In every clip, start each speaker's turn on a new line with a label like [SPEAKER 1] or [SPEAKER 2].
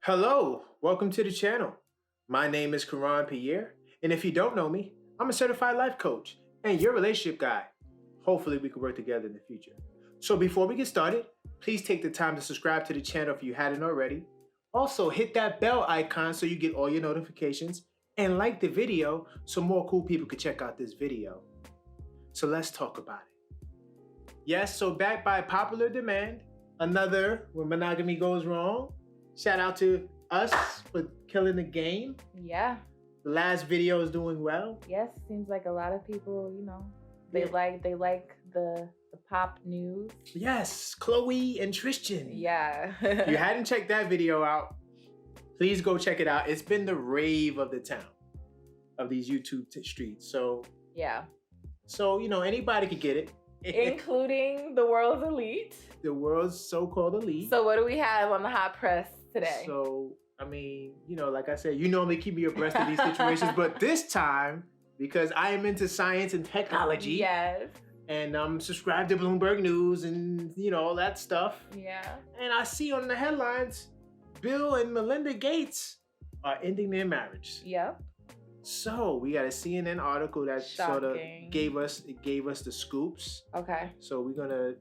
[SPEAKER 1] Hello, welcome to the channel. My name is Koron Pierre, and if you don't know me, I'm a certified life coach and your relationship guy. Hopefully we can work together in the future. So before we get started, please take the time to subscribe to the channel if you hadn't already. Also hit that bell icon so you get all your notifications and like the video so more cool people can check out this video. So let's talk about it. Yes, so back by popular demand, another When Monogamy Goes Wrong. Shout out to us for killing the game.
[SPEAKER 2] Yeah.
[SPEAKER 1] The last video is doing well.
[SPEAKER 2] Yes, seems like a lot of people, they like the pop news.
[SPEAKER 1] Yes, Chloe and Tristan.
[SPEAKER 2] Yeah.
[SPEAKER 1] If you hadn't checked that video out, please go check it out. It's been the rave of the town, of these YouTube streets. So
[SPEAKER 2] yeah.
[SPEAKER 1] So, anybody could get it.
[SPEAKER 2] Including the world's elite.
[SPEAKER 1] The world's so-called elite.
[SPEAKER 2] So what do we have on the hot press today?
[SPEAKER 1] So, like I said, you normally keep me abreast of these situations, but this time, because I am into science and technology.
[SPEAKER 2] Yes.
[SPEAKER 1] And I'm subscribed to Bloomberg News and, all that stuff.
[SPEAKER 2] Yeah.
[SPEAKER 1] And I see on the headlines, Bill and Melinda Gates are ending their marriage.
[SPEAKER 2] Yep.
[SPEAKER 1] So we got a CNN article that
[SPEAKER 2] Shocking.
[SPEAKER 1] sort of gave us the scoops.
[SPEAKER 2] Okay.
[SPEAKER 1] So we're gonna.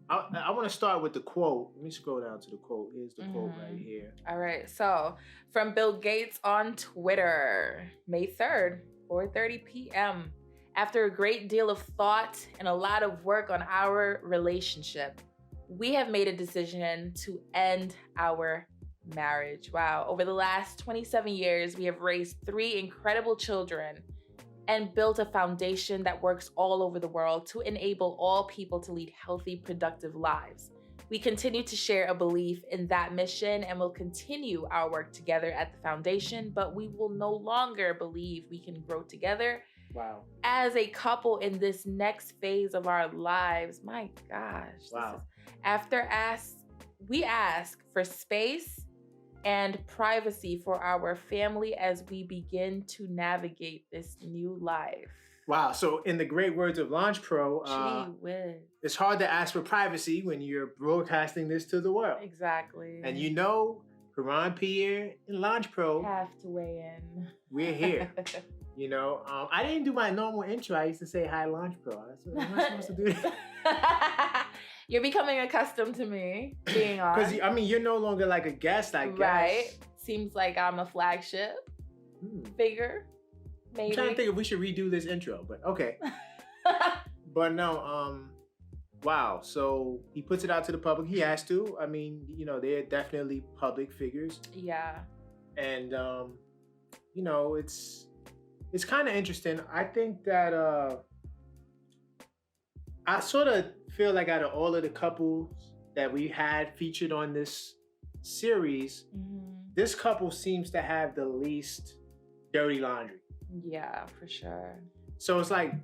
[SPEAKER 1] I want to start with the quote. Let me scroll down to the quote. Here's the quote right here.
[SPEAKER 2] All right. So from Bill Gates on Twitter, May 3rd, 4:30 p.m. After a great deal of thought and a lot of work on our relationship, we have made a decision to end our marriage. Wow. Over the last 27 years, we have raised 3 incredible children and built a foundation that works all over the world to enable all people to lead healthy, productive lives. We continue to share a belief in that mission and will continue our work together at the foundation, but we will no longer believe we can grow together.
[SPEAKER 1] Wow.
[SPEAKER 2] As a couple in this next phase of our lives. My gosh.
[SPEAKER 1] Wow.
[SPEAKER 2] We ask for space and privacy for our family as we begin to navigate this new life.
[SPEAKER 1] Wow. So in the great words of Launch Pro,
[SPEAKER 2] Gee whiz.
[SPEAKER 1] it's hard to ask for privacy when you're broadcasting this to the world.
[SPEAKER 2] Exactly.
[SPEAKER 1] And Koron Pierre and Launch Pro
[SPEAKER 2] have to weigh in.
[SPEAKER 1] We're here. I didn't do my normal intro. I used to say hi, Launch Pro. Am I supposed to do that?
[SPEAKER 2] You're becoming accustomed to me being on.
[SPEAKER 1] Because, you're no longer like a guest, I guess.
[SPEAKER 2] Right. Seems like I'm a flagship figure. Maybe.
[SPEAKER 1] I'm trying to think if we should redo this intro, but okay. But no, wow. So he puts it out to the public. He has to. They're definitely public figures.
[SPEAKER 2] Yeah.
[SPEAKER 1] And, it's kind of interesting. I think that I sort of feel like out of all of the couples that we had featured on this series, this couple seems to have the least dirty laundry.
[SPEAKER 2] Yeah, for sure.
[SPEAKER 1] So it's like,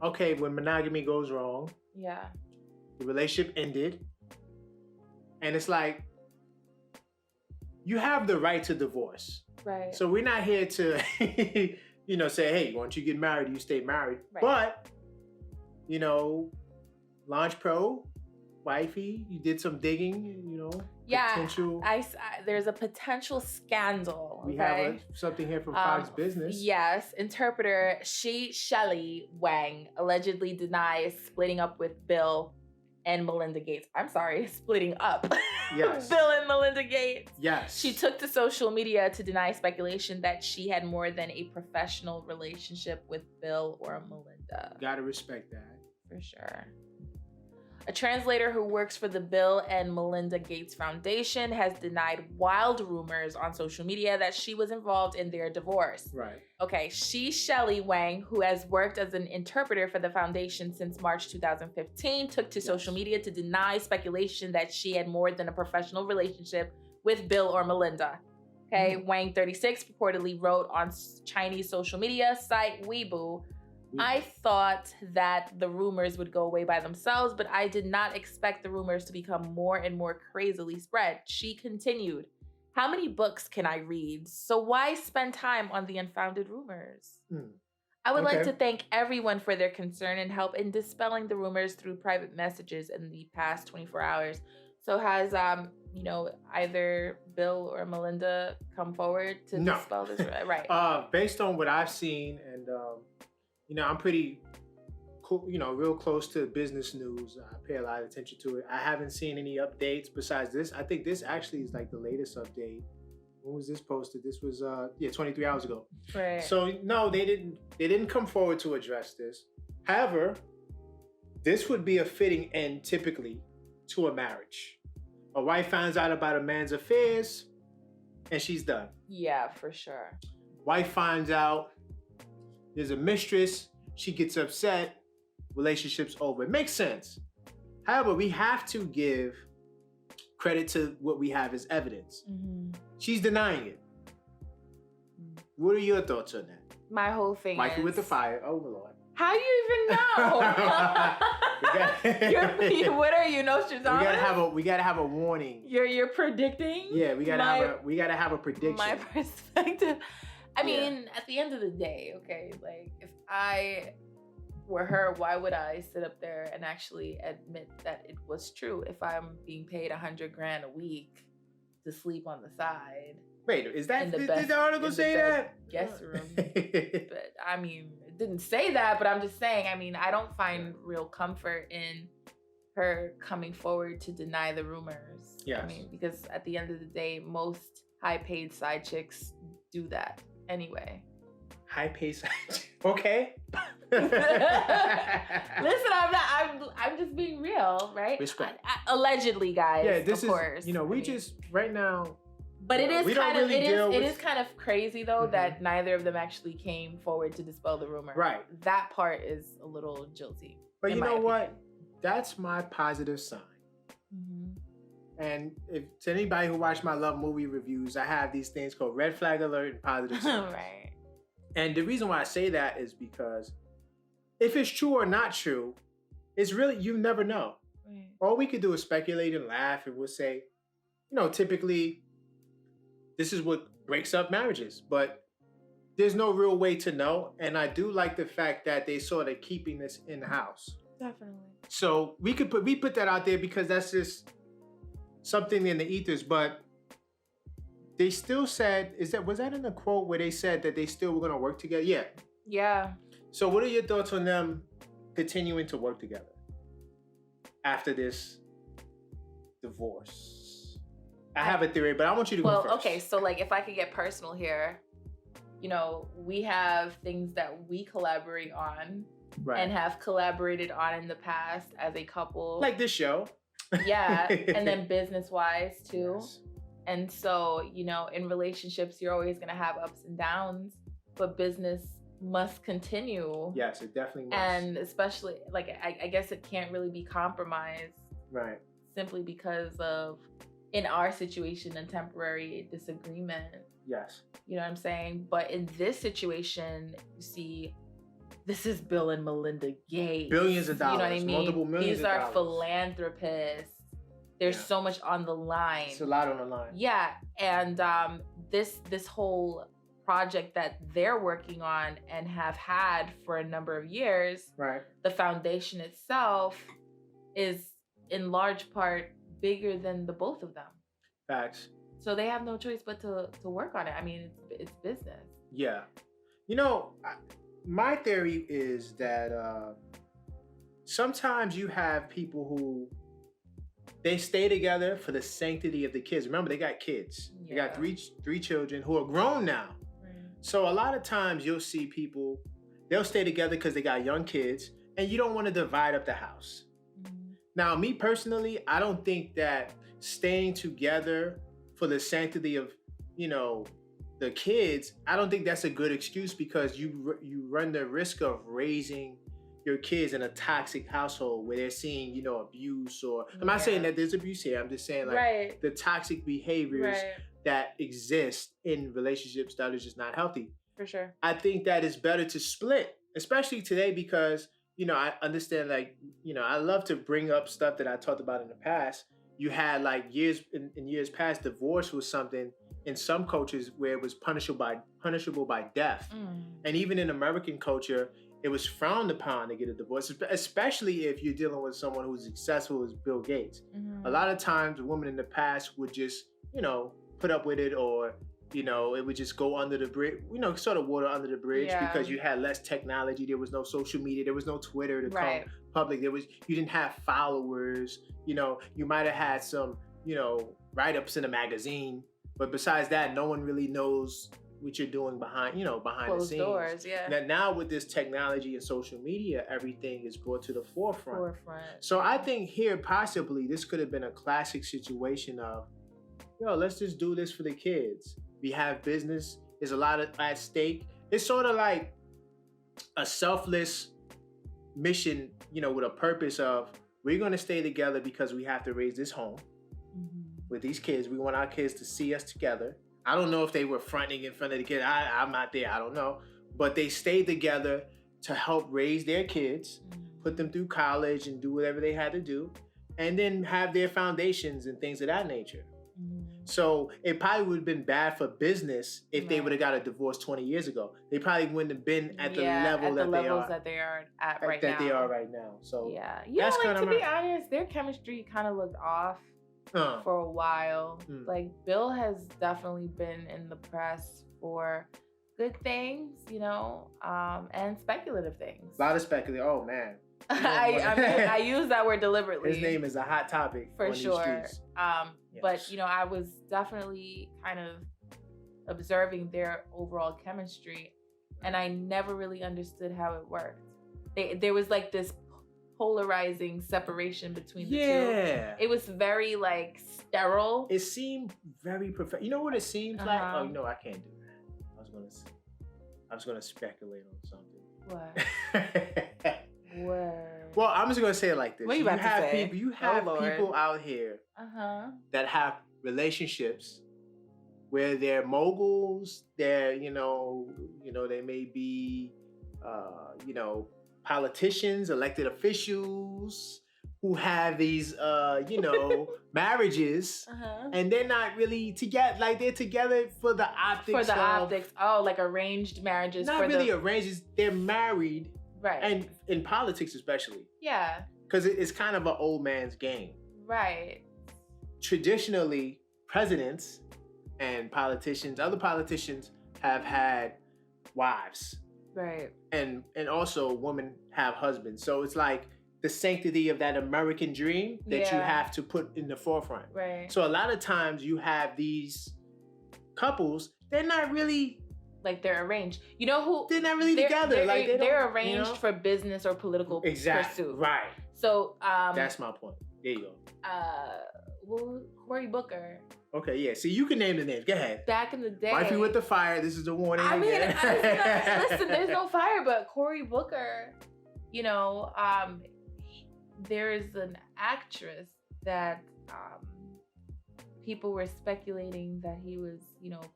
[SPEAKER 1] okay, when monogamy goes wrong,
[SPEAKER 2] yeah,
[SPEAKER 1] the relationship ended, and it's like, you have the right to divorce.
[SPEAKER 2] Right.
[SPEAKER 1] So we're not here to, say, hey, once you get married, you stay married.
[SPEAKER 2] Right.
[SPEAKER 1] But, Launch Pro, wifey, you did some digging,
[SPEAKER 2] Yeah,
[SPEAKER 1] potential.
[SPEAKER 2] There's a potential scandal.
[SPEAKER 1] We
[SPEAKER 2] okay?
[SPEAKER 1] have something here from Fox Business.
[SPEAKER 2] Yes, interpreter Shelley Wang allegedly denies splitting up with Bill and Melinda Gates. I'm sorry, splitting up.
[SPEAKER 1] Yes.
[SPEAKER 2] Bill and Melinda Gates.
[SPEAKER 1] Yes.
[SPEAKER 2] She took to social media to deny speculation that she had more than a professional relationship with Bill or Melinda.
[SPEAKER 1] Gotta respect that.
[SPEAKER 2] For sure. A translator who works for the Bill and Melinda Gates Foundation has denied wild rumors on social media that she was involved in their divorce.
[SPEAKER 1] Right.
[SPEAKER 2] Okay, Shelley Wang, who has worked as an interpreter for the foundation since March 2015, took to social media to deny speculation that she had more than a professional relationship with Bill or Melinda. Okay, Wang, 36, purportedly wrote on Chinese social media site Weibo, I thought that the rumors would go away by themselves, but I did not expect the rumors to become more and more crazily spread. She continued, how many books can I read? So why spend time on the unfounded rumors? I would like to thank everyone for their concern and help in dispelling the rumors through private messages in the past 24 hours. So has either Bill or Melinda come forward to
[SPEAKER 1] No.
[SPEAKER 2] dispel this? Right.
[SPEAKER 1] Based on what I've seen, and I'm pretty real close to business news. I pay a lot of attention to it. I haven't seen any updates besides this. I think this actually is like the latest update. When was this posted? This was 23 hours ago.
[SPEAKER 2] Right.
[SPEAKER 1] So no, they didn't come forward to address this. However, this would be a fitting end typically to a marriage. A wife finds out about a man's affairs and she's done.
[SPEAKER 2] Yeah, for sure.
[SPEAKER 1] Wife finds out there's a mistress, she gets upset, relationship's over. It makes sense. However, we have to give credit to what we have as evidence.
[SPEAKER 2] Mm-hmm.
[SPEAKER 1] She's denying it. What are your thoughts on that?
[SPEAKER 2] My whole thing
[SPEAKER 1] Wifey
[SPEAKER 2] is...
[SPEAKER 1] with the fire. Oh, Lord.
[SPEAKER 2] How do you even know? What are you, Nostradamus?
[SPEAKER 1] We gotta have a warning.
[SPEAKER 2] You're predicting?
[SPEAKER 1] Yeah, we gotta have a prediction.
[SPEAKER 2] My perspective. I mean, at the end of the day, okay, like if I were her, why would I sit up there and actually admit that it was true if I'm being paid $100,000 a week to sleep on the side?
[SPEAKER 1] Wait, is that did the article say that?
[SPEAKER 2] Guest room. But I mean, it didn't say that, but I'm just saying, I mean, I don't find real comfort in her coming forward to deny the rumors.
[SPEAKER 1] Yes.
[SPEAKER 2] I mean, because at the end of the day, most high-paid side chicks do that anyway.
[SPEAKER 1] High-paid side chick? Okay.
[SPEAKER 2] Listen, I'm just being real, right?
[SPEAKER 1] Respect.
[SPEAKER 2] Allegedly, guys.
[SPEAKER 1] Yeah, this
[SPEAKER 2] of course.
[SPEAKER 1] We just right now.
[SPEAKER 2] But it is kind of it is kind of crazy though
[SPEAKER 1] Mm-hmm.
[SPEAKER 2] that neither of them actually came forward to dispel the rumor.
[SPEAKER 1] Right.
[SPEAKER 2] That part is a little jilty.
[SPEAKER 1] But you know what? That's my positive sign.
[SPEAKER 2] Mm-hmm.
[SPEAKER 1] And if to anybody who watched my Love movie reviews, I have these things called red flag alert and positive sign.
[SPEAKER 2] Right.
[SPEAKER 1] And the reason why I say that is because if it's true or not true, it's really, you never know.
[SPEAKER 2] Right.
[SPEAKER 1] All we could do is speculate and laugh, and we'll say, typically this is what breaks up marriages, but there's no real way to know. And I do like the fact that they sort of keeping this in house.
[SPEAKER 2] Definitely.
[SPEAKER 1] So we put that out there because that's just something in the ethers, but they still said, was that in the quote where they said that they still were going to work together? Yeah.
[SPEAKER 2] Yeah.
[SPEAKER 1] So what are your thoughts on them continuing to work together after this divorce? I have a theory, but I want you to go first.
[SPEAKER 2] Okay. So like, if I could get personal here, we have things that we collaborate on and have collaborated on in the past as a couple.
[SPEAKER 1] Like this show.
[SPEAKER 2] Yeah. And then business-wise too.
[SPEAKER 1] Yes.
[SPEAKER 2] And so, in relationships, you're always going to have ups and downs, but business must continue.
[SPEAKER 1] Yes, it definitely must.
[SPEAKER 2] And especially, like, I guess it can't really be compromised.
[SPEAKER 1] Right.
[SPEAKER 2] Simply because of, in our situation, a temporary disagreement.
[SPEAKER 1] Yes.
[SPEAKER 2] You know what I'm saying? But in this situation, you see, this is Bill and Melinda Gates.
[SPEAKER 1] Billions of dollars.
[SPEAKER 2] You know what I mean?
[SPEAKER 1] Multiple millions
[SPEAKER 2] These
[SPEAKER 1] of
[SPEAKER 2] are
[SPEAKER 1] dollars.
[SPEAKER 2] philanthropists. There's so much on the line.
[SPEAKER 1] It's a lot on the line.
[SPEAKER 2] Yeah, and this whole project that they're working on and have had for a number of years,
[SPEAKER 1] right?
[SPEAKER 2] The foundation itself is in large part bigger than the both of them.
[SPEAKER 1] Facts.
[SPEAKER 2] So they have no choice but to work on it. I mean, it's business.
[SPEAKER 1] Yeah. My theory is that sometimes you have people who they stay together for the sanctity of the kids. Remember, they got kids. Yeah. They got three children who are grown now. Right. So a lot of times you'll see people, they'll stay together because they got young kids, and you don't want to divide up the house. Mm-hmm. Now, me personally, I don't think that staying together for the sanctity of, the kids, I don't think that's a good excuse, because you run the risk of raising your kids in a toxic household where they're seeing, abuse, or I'm not saying that there's abuse here. I'm just saying the toxic behaviors that exist in relationships that are just not healthy.
[SPEAKER 2] For sure. I
[SPEAKER 1] think that it's better to split, especially today, because, I understand, I love to bring up stuff that I talked about in the past. You had in years past, divorce was something in some cultures where it was punishable by death. Mm. And even in American culture, it was frowned upon to get a divorce, especially if you're dealing with someone who's successful as Bill Gates.
[SPEAKER 2] Mm-hmm.
[SPEAKER 1] A lot of times, women in the past would just, put up with it, or, it would just go under the bridge, sort of water under the bridge, because you had less technology. There was no social media. There was no Twitter to come public. You didn't have followers. You might have had some, write-ups in a magazine. But besides that, no one really knows what you're doing behind
[SPEAKER 2] closed
[SPEAKER 1] the scenes.
[SPEAKER 2] Doors, yeah.
[SPEAKER 1] Now with this technology and social media, everything is brought to the forefront. So I think here possibly this could have been a classic situation of, let's just do this for the kids. We have business. There's a lot at stake. It's sort of like a selfless mission, with a purpose of, we're going to stay together because we have to raise this home with these kids. We want our kids to see us together. I don't know if they were fronting in front of the kid. I'm not there. I don't know. But they stayed together to help raise their kids, put them through college and do whatever they had to do, and then have their foundations and things of that nature. So it probably would have been bad for business if they would have got a divorce 20 years ago. They probably wouldn't have been at the level that they are right now. So
[SPEAKER 2] that's to be honest, their chemistry kind of looked off for a while. Like Bill has definitely been in the press for good things, and speculative things.
[SPEAKER 1] A lot of speculative. Oh man.
[SPEAKER 2] I use that word deliberately.
[SPEAKER 1] His name is a hot topic
[SPEAKER 2] for sure.
[SPEAKER 1] These streets.
[SPEAKER 2] But I was definitely kind of observing their overall chemistry, and I never really understood how it worked. There was like this polarizing separation between the two. It was very like sterile.
[SPEAKER 1] It seemed very professional. You know what it seems like? Oh, I can't do that. I was gonna speculate on something.
[SPEAKER 2] What? What?
[SPEAKER 1] Well, I'm just gonna say it like this.
[SPEAKER 2] What you about to say?
[SPEAKER 1] You have people out here that have relationships where they're moguls. They're they may be politicians, elected officials who have these marriages, and they're not really together. Like they're together for the optics.
[SPEAKER 2] Oh, like arranged marriages.
[SPEAKER 1] Not really arranged. They're married.
[SPEAKER 2] Right.
[SPEAKER 1] And in politics especially.
[SPEAKER 2] Yeah.
[SPEAKER 1] Because it's kind of an old man's game.
[SPEAKER 2] Right.
[SPEAKER 1] Traditionally, presidents and other politicians have had wives.
[SPEAKER 2] Right.
[SPEAKER 1] And also women have husbands. So it's like the sanctity of that American dream that you have to put in the forefront.
[SPEAKER 2] Right.
[SPEAKER 1] So a lot of times you have these couples, they're not really...
[SPEAKER 2] Like they're arranged. You know who?
[SPEAKER 1] They're not really together.
[SPEAKER 2] They're arranged for business or political pursuit.
[SPEAKER 1] Right.
[SPEAKER 2] So
[SPEAKER 1] that's my point. There you go.
[SPEAKER 2] Cory Booker.
[SPEAKER 1] Okay, yeah. See, you can name the names. Go ahead.
[SPEAKER 2] Back in the day.
[SPEAKER 1] Wifey with the fire. This is the warning.
[SPEAKER 2] I mean, listen, there's no fire, but Cory Booker, there is an actress that people were speculating that he was,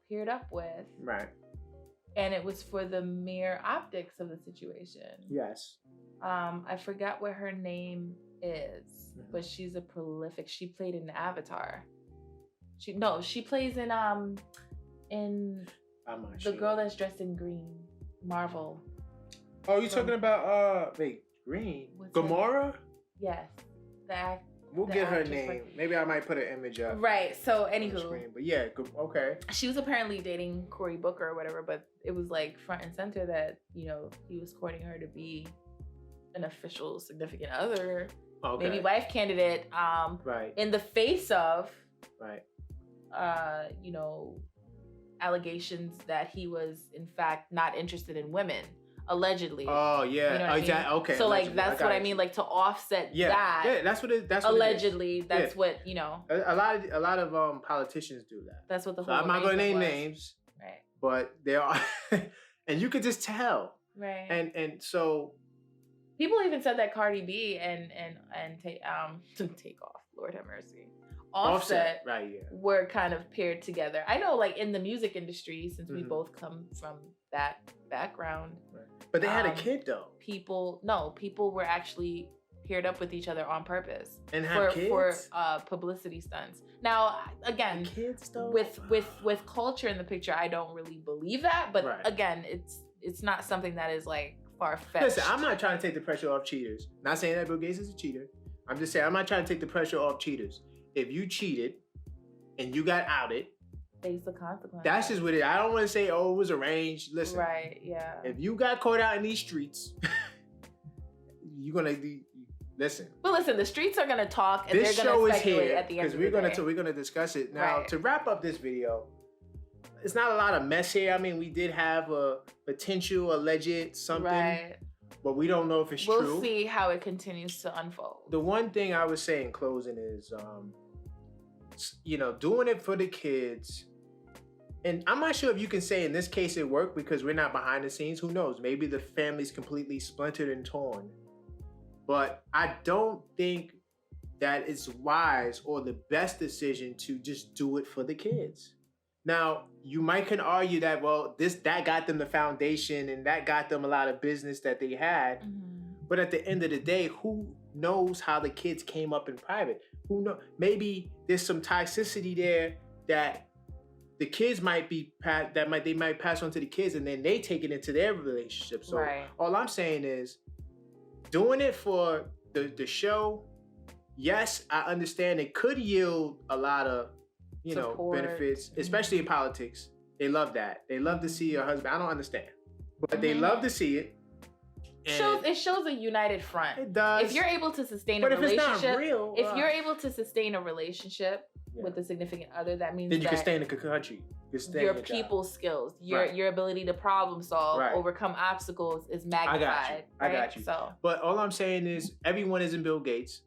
[SPEAKER 2] paired up with.
[SPEAKER 1] Right.
[SPEAKER 2] And it was for the mere optics of the situation.
[SPEAKER 1] Yes.
[SPEAKER 2] I forgot what her name is, but she's a prolific. She played in Avatar. She plays in the girl that's dressed in green, Marvel.
[SPEAKER 1] Oh, you talking about green? Gamora?
[SPEAKER 2] Yes.
[SPEAKER 1] We'll get her name. Maybe I might put an image up.
[SPEAKER 2] Right. So, anywho.
[SPEAKER 1] But yeah, okay.
[SPEAKER 2] She was apparently dating Cory Booker or whatever, but it was like front and center that, he was courting her to be an official significant other, maybe wife candidate,
[SPEAKER 1] right.
[SPEAKER 2] in the face of,
[SPEAKER 1] right.
[SPEAKER 2] Allegations that he was, in fact, not interested in women. Allegedly.
[SPEAKER 1] Oh yeah.
[SPEAKER 2] You know what I mean?
[SPEAKER 1] Okay.
[SPEAKER 2] So like that's what I mean. Like to offset that.
[SPEAKER 1] Yeah, that's what it. That's
[SPEAKER 2] allegedly.
[SPEAKER 1] What it is.
[SPEAKER 2] That's what
[SPEAKER 1] A lot of politicians do that.
[SPEAKER 2] That's what the whole.
[SPEAKER 1] I'm not going to name names.
[SPEAKER 2] Right.
[SPEAKER 1] But there are, and you could just tell.
[SPEAKER 2] Right.
[SPEAKER 1] And so.
[SPEAKER 2] People even said that Cardi B and take off. Lord have mercy. Offset
[SPEAKER 1] right, yeah.
[SPEAKER 2] were kind of paired together. I know, like in the music industry, since we both come from that background.
[SPEAKER 1] Right. But they had a kid though.
[SPEAKER 2] People were actually paired up with each other on purpose
[SPEAKER 1] and have kids
[SPEAKER 2] for publicity stunts. Now, again,
[SPEAKER 1] kids though?
[SPEAKER 2] with culture in the picture, I don't really believe that. But again, it's not something that is like far-fetched.
[SPEAKER 1] Listen, I'm not trying to take the pressure off cheaters. Not saying that Bill Gates is a cheater. I'm just saying I'm not trying to take the pressure off cheaters. If you cheated and you got outed,
[SPEAKER 2] face the consequences.
[SPEAKER 1] that's just what it. I don't want to say, oh, it was arranged. Listen,
[SPEAKER 2] Right, yeah.
[SPEAKER 1] if you got caught out in these streets, you're gonna listen.
[SPEAKER 2] But listen, the streets are gonna talk, and
[SPEAKER 1] This
[SPEAKER 2] they're
[SPEAKER 1] show
[SPEAKER 2] gonna
[SPEAKER 1] is
[SPEAKER 2] speculate
[SPEAKER 1] here
[SPEAKER 2] at the end of the day.
[SPEAKER 1] we're gonna discuss it now.
[SPEAKER 2] Right.
[SPEAKER 1] To wrap up this video, it's not a lot of mess here. I mean, we did have a potential alleged something,
[SPEAKER 2] Right.
[SPEAKER 1] but we don't know if it's
[SPEAKER 2] We'll
[SPEAKER 1] true.
[SPEAKER 2] see how it continues to unfold.
[SPEAKER 1] The one thing I would say in closing is, doing it for the kids. And I'm not sure if you can say in this case it worked because we're not behind the scenes. Who knows? Maybe the family's completely splintered and torn. But I don't think that it's wise or the best decision to just do it for the kids. Now, you might can argue that, well, that got them the foundation and that got them a lot of business that they had.
[SPEAKER 2] Mm-hmm.
[SPEAKER 1] But at the end of the day, who knows how the kids came up in private? Who knows? Maybe there's some toxicity there that the kids might pass on to the kids, and then they take it into their relationship. So
[SPEAKER 2] Right.
[SPEAKER 1] all I'm saying is, doing it for the show, yes, I understand it could yield a lot of
[SPEAKER 2] Support.
[SPEAKER 1] benefits, especially in politics. They love that. They love to see a husband. I don't understand, but they
[SPEAKER 2] Mhm.
[SPEAKER 1] love to see it. And
[SPEAKER 2] It shows a united front.
[SPEAKER 1] it does.
[SPEAKER 2] If you're able to sustain
[SPEAKER 1] but
[SPEAKER 2] a
[SPEAKER 1] if it's
[SPEAKER 2] relationship,
[SPEAKER 1] not real,
[SPEAKER 2] if you're able to sustain a relationship
[SPEAKER 1] Yeah.
[SPEAKER 2] with a significant other, that means
[SPEAKER 1] then you
[SPEAKER 2] that
[SPEAKER 1] can stay in the country. You can stay
[SPEAKER 2] your
[SPEAKER 1] in your job.
[SPEAKER 2] people skills, your
[SPEAKER 1] Right.
[SPEAKER 2] your ability to problem solve,
[SPEAKER 1] Right.
[SPEAKER 2] overcome obstacles is magnified.
[SPEAKER 1] I
[SPEAKER 2] right?
[SPEAKER 1] got you.
[SPEAKER 2] So
[SPEAKER 1] But all I'm saying is, everyone isn't Bill Gates.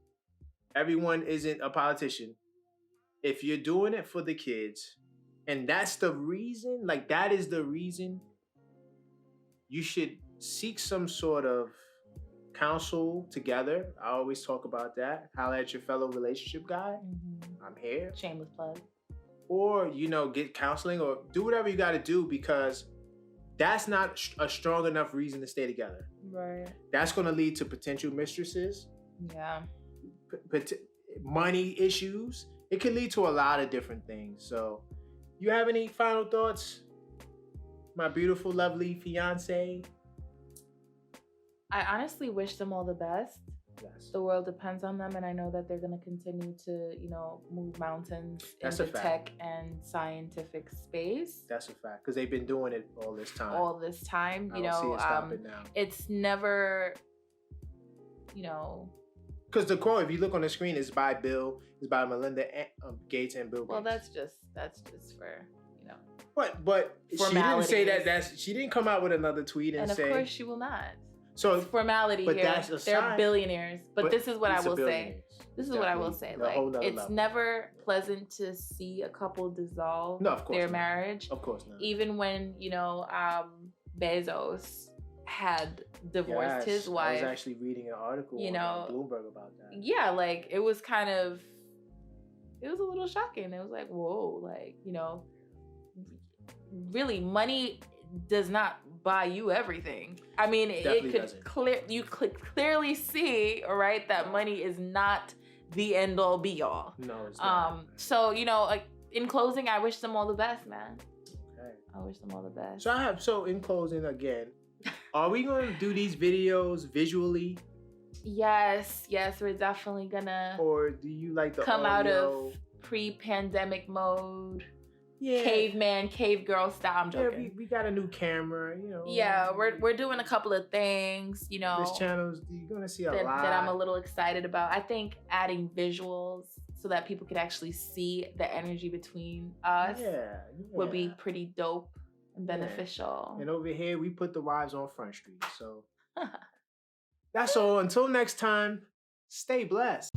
[SPEAKER 1] Everyone isn't a politician. If you're doing it for the kids, and that's the reason, that is the reason, you should seek some sort of counsel together. I always talk about that. Holler at your fellow relationship guy. I'm here.
[SPEAKER 2] shameless plug.
[SPEAKER 1] Or, get counseling or do whatever you got to do, because that's not a strong enough reason to stay together.
[SPEAKER 2] Right.
[SPEAKER 1] That's going to lead to potential mistresses,
[SPEAKER 2] Yeah.
[SPEAKER 1] money issues. It can lead to a lot of different things. So, you have any final thoughts, my beautiful, lovely fiance?
[SPEAKER 2] I honestly wish them all the best.
[SPEAKER 1] Yes.
[SPEAKER 2] The world depends on them, and I know that they're going to continue to, move mountains
[SPEAKER 1] That's
[SPEAKER 2] in
[SPEAKER 1] a
[SPEAKER 2] the
[SPEAKER 1] fact.
[SPEAKER 2] tech and scientific space.
[SPEAKER 1] That's a fact, because they've been doing it all this time.
[SPEAKER 2] All this time,
[SPEAKER 1] I don't see it stopping now.
[SPEAKER 2] it's never,
[SPEAKER 1] Because the quote, if you look on the screen, is by Melinda Gates and Bill Gates.
[SPEAKER 2] well, that's just for,
[SPEAKER 1] But she didn't say that.
[SPEAKER 2] formalities.
[SPEAKER 1] She didn't come out with another tweet and
[SPEAKER 2] and of
[SPEAKER 1] say.
[SPEAKER 2] course she will not.
[SPEAKER 1] So
[SPEAKER 2] It's formality
[SPEAKER 1] but
[SPEAKER 2] here.
[SPEAKER 1] that's a
[SPEAKER 2] They're
[SPEAKER 1] sign.
[SPEAKER 2] billionaires. But this is what I
[SPEAKER 1] it's a
[SPEAKER 2] will say.
[SPEAKER 1] billionaires.
[SPEAKER 2] This is what I will
[SPEAKER 1] Definitely
[SPEAKER 2] say.
[SPEAKER 1] a whole nother
[SPEAKER 2] It's
[SPEAKER 1] level.
[SPEAKER 2] never pleasant to see a couple dissolve
[SPEAKER 1] No, of course
[SPEAKER 2] their
[SPEAKER 1] not.
[SPEAKER 2] marriage.
[SPEAKER 1] Of course not.
[SPEAKER 2] Even when, Bezos had divorced his wife.
[SPEAKER 1] I was actually reading an article on Bloomberg about that.
[SPEAKER 2] Yeah, it was it was a little shocking. It was like, whoa, really, money does not buy you everything. I mean, you could clearly see, all right, that money is not the end all be all.
[SPEAKER 1] No, it's not.
[SPEAKER 2] So, in closing, I wish them all the best, man.
[SPEAKER 1] Okay.
[SPEAKER 2] I wish them all the best.
[SPEAKER 1] So in closing again, are we going to do these videos visually?
[SPEAKER 2] Yes, we're definitely gonna
[SPEAKER 1] Or do you like the
[SPEAKER 2] come out
[SPEAKER 1] audio?
[SPEAKER 2] of pre-pandemic mode.
[SPEAKER 1] Yeah.
[SPEAKER 2] Caveman, cave girl style. I'm
[SPEAKER 1] Yeah,
[SPEAKER 2] joking.
[SPEAKER 1] we got a new camera,
[SPEAKER 2] Yeah, we're doing a couple of things,
[SPEAKER 1] This channel's, you're going to see a
[SPEAKER 2] that
[SPEAKER 1] lot.
[SPEAKER 2] I'm a little excited about. I think adding visuals so that people could actually see the energy between us would be pretty dope and beneficial.
[SPEAKER 1] And over here, we put the wives on Front Street. So that's all. Until next time, stay blessed.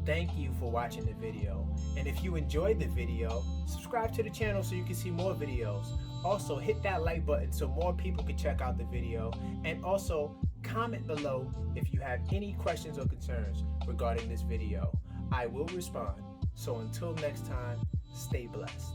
[SPEAKER 1] Thank you for watching the video. And if you enjoyed the video, subscribe to the channel so you can see more videos. Also, hit that like button so more people can check out the video. And also, comment below if you have any questions or concerns regarding this video. I will respond. So until next time, stay blessed.